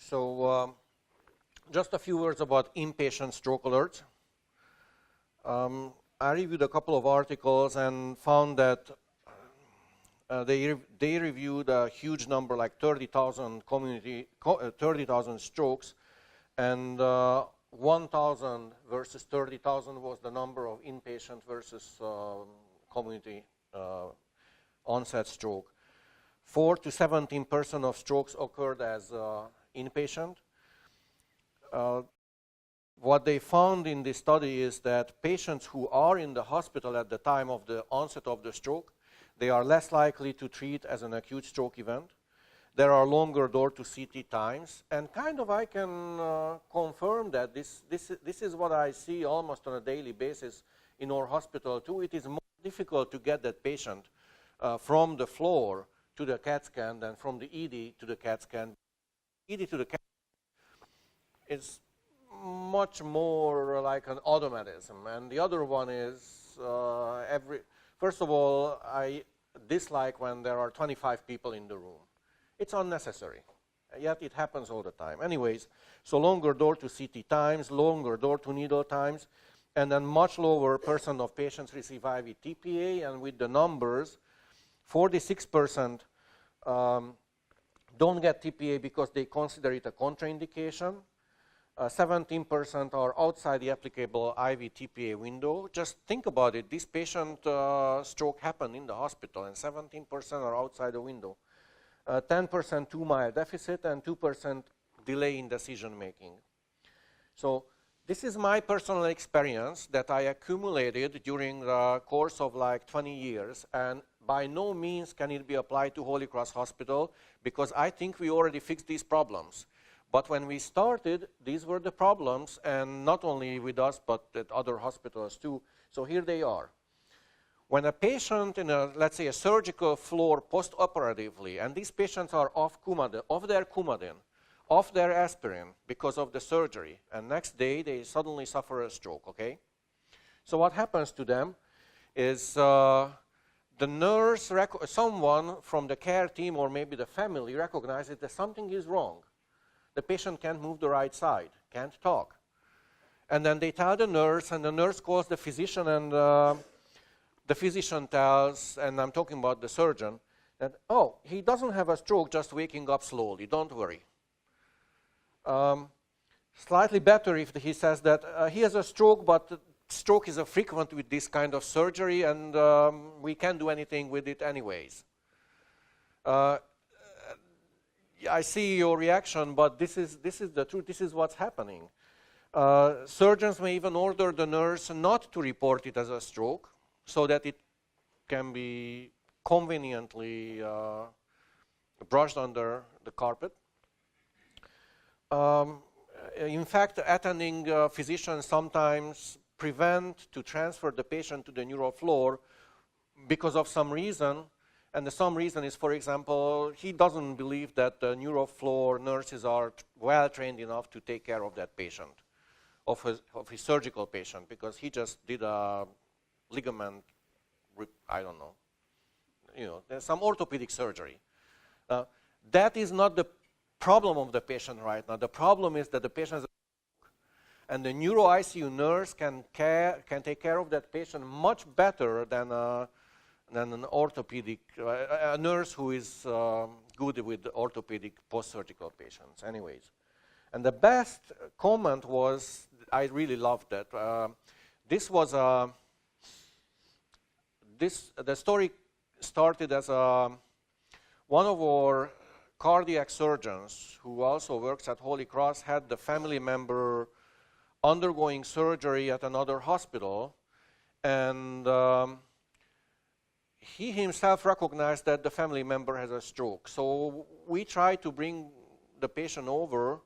So just a few words about inpatient stroke alerts. I reviewed a couple of articles and found that they reviewed a huge number, like 30,000 30,000 strokes, and 1,000 versus 30,000 was the number of inpatient versus community onset stroke. 4 to 17% of strokes occurred as inpatient. What they found in this study is that patients who are in the hospital at the time of the onset of the stroke, they are less likely to treat as an acute stroke event. There are longer door to CT times, and kind of I can confirm that this is what I see almost on a daily basis in our hospital too. It is more difficult to get that patient from the floor to the CAT scan than from the ED to the CAT scan. ED to the CAT scan is much more like an automatism, and the other one is first of all, I dislike when there are 25 people in the room. It's unnecessary, yet it happens all the time. Anyways, so longer door to CT times, longer door to needle times, and then much lower percent of patients receive IV TPA, and with the numbers, 46% don't get TPA because they consider it a contraindication. 17% are outside the applicable IV TPA window. Just think about it. This patient stroke happened in the hospital, and 17% are outside the window. 10% too mild deficit, and 2% delay in decision making. So this is my personal experience that I accumulated during the course of like 20 years, and by no means can it be applied to Holy Cross Hospital, because I think we already fixed these problems. But when we started, these were the problems, and not only with us, but at other hospitals too. So here they are. When a patient in a, let's say, a surgical floor post-operatively, and these patients are off their Coumadin, off their aspirin because of the surgery, and next day they suddenly suffer a stroke, okay? So what happens to them is the nurse, someone from the care team or maybe the family recognizes that something is wrong. The patient can't move the right side, can't talk. And then they tell the nurse, and the nurse calls the physician, and the physician tells, and I'm talking about the surgeon, that, oh, he doesn't have a stroke, just waking up slowly, don't worry. Slightly better if he says that he has a stroke, but stroke is frequent with this kind of surgery, and we can't do anything with it anyways. I see your reaction, but this is the truth. This is what's happening. Surgeons may even order the nurse not to report it as a stroke, so that it can be conveniently brushed under the carpet. In fact, attending physicians sometimes prevent to transfer the patient to the neuro floor because of some reason. And the some reason is, for example, he doesn't believe that the neuro floor nurses are well trained enough to take care of that patient, of his surgical patient, because he just did a ligament, I don't know, there's some orthopedic surgery. That is not the problem of the patient right now. The problem is that the patient has a stroke, and the neuro ICU nurse can take care of that patient much better than an orthopedic, a nurse who is good with orthopedic post-surgical patients. Anyways, and the best comment was, I really loved that. This was the story started as one of our cardiac surgeons who also works at Holy Cross had the family member undergoing surgery at another hospital, and he himself recognized that the family member has a stroke. So we tried to bring the patient over.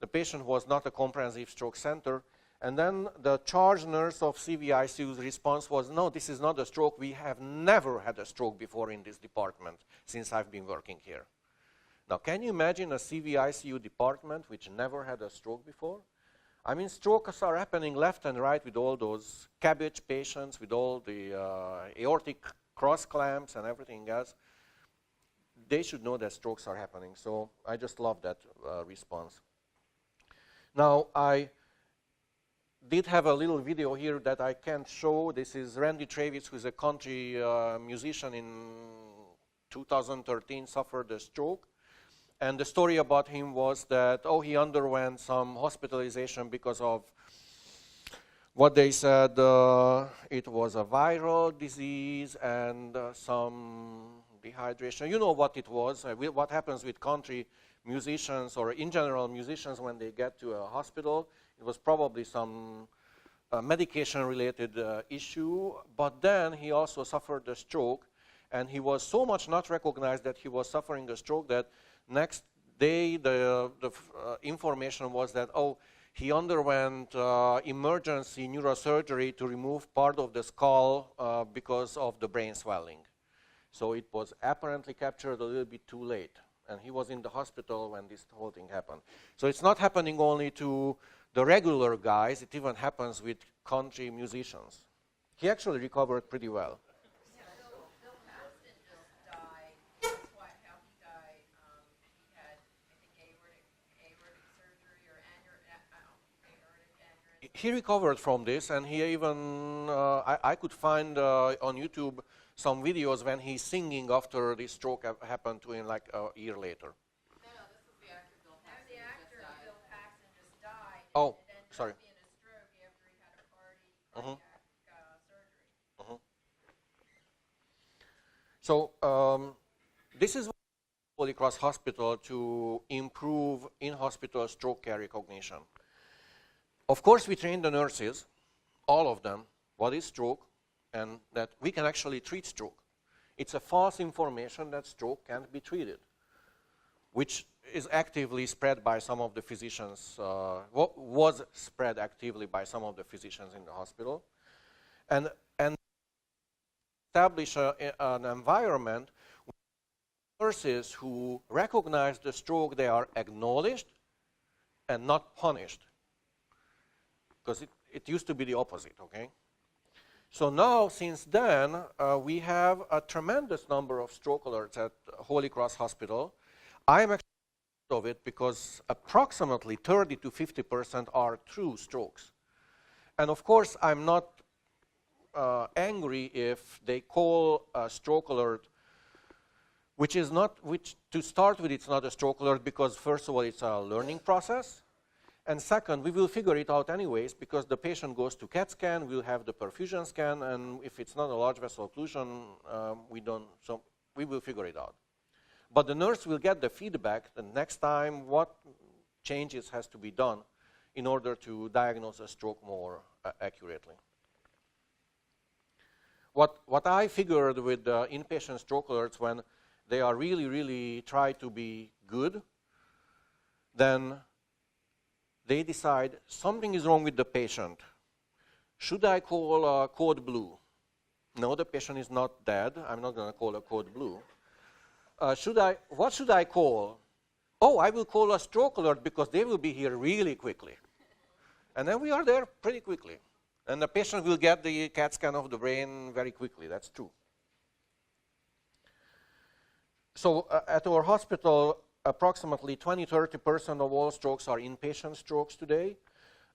The patient was not a comprehensive stroke center. And then the charge nurse of CVICU's response was, no, this is not a stroke. We have never had a stroke before in this department since I've been working here. Now, can you imagine a CVICU department which never had a stroke before? I mean, strokes are happening left and right with all those cabbage patients, with all the aortic cross clamps and everything else. they should know that strokes are happening. So I just love that response. Now, I did have a little video here that I can't show. This is Randy Travis, who is a country musician in 2013, suffered a stroke. And the story about him was that, oh, he underwent some hospitalization because of what they said, it was a viral disease and some dehydration. You know what it was, what happens with country musicians or in general musicians when they get to a hospital. It was probably some medication-related issue, but then he also suffered a stroke, and he was so much not recognized that he was suffering a stroke that next day the information was that, oh, he underwent emergency neurosurgery to remove part of the skull because of the brain swelling. So it was apparently captured a little bit too late, and he was in the hospital when this whole thing happened. So it's not happening only to the regular guys, it even happens with country musicians. He actually recovered pretty well. Yeah, Bill Paxton just died. That's how he died. He had, I think, aortic surgery or aortic aneurysm. He recovered from this, and he even, I could find on YouTube some videos when he's singing after this stroke happened to him like a year later. Oh, sorry. In a stroke after he had a cardiac surgery. So this is Holy Cross Hospital to improve in-hospital stroke care recognition. Of course, we train the nurses, all of them, what is stroke, and that we can actually treat stroke. It's a false information that stroke can't be treated, which is actively spread by some of the physicians, was spread actively by some of the physicians in the hospital. And establish an environment where nurses who recognize the stroke, they are acknowledged and not punished. Because it used to be the opposite, okay? So now, since then, we have a tremendous number of stroke alerts at Holy Cross Hospital. I'm actually of it because approximately 30 to 50% are true strokes. And of course, I'm not angry if they call a stroke alert, which to start with, it's not a stroke alert because first of all, it's a learning process. And second, we will figure it out anyways because the patient goes to CAT scan, we'll have the perfusion scan, and if it's not a large vessel occlusion, so we will figure it out. But the nurse will get the feedback the next time what changes has to be done in order to diagnose a stroke more accurately. What I figured with inpatient stroke alerts when they are really try to be good, then they decide something is wrong with the patient. Should I call code blue? No, the patient is not dead. I'm not going to call a code blue. What should I call? Oh, I will call a stroke alert because they will be here really quickly. And then we are there pretty quickly. And the patient will get the CAT scan of the brain very quickly. That's true. So at our hospital, approximately 20–30% of all strokes are inpatient strokes today.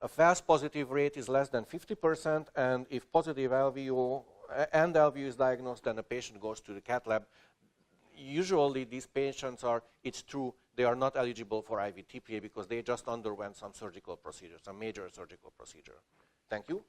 A fast positive rate is less than 50%, and if positive LVO and LVO is diagnosed, then the patient goes to the cath lab. Usually these patients are, it's true, they are not eligible for IV TPA because they just underwent some surgical procedure, some major surgical procedure. Thank you.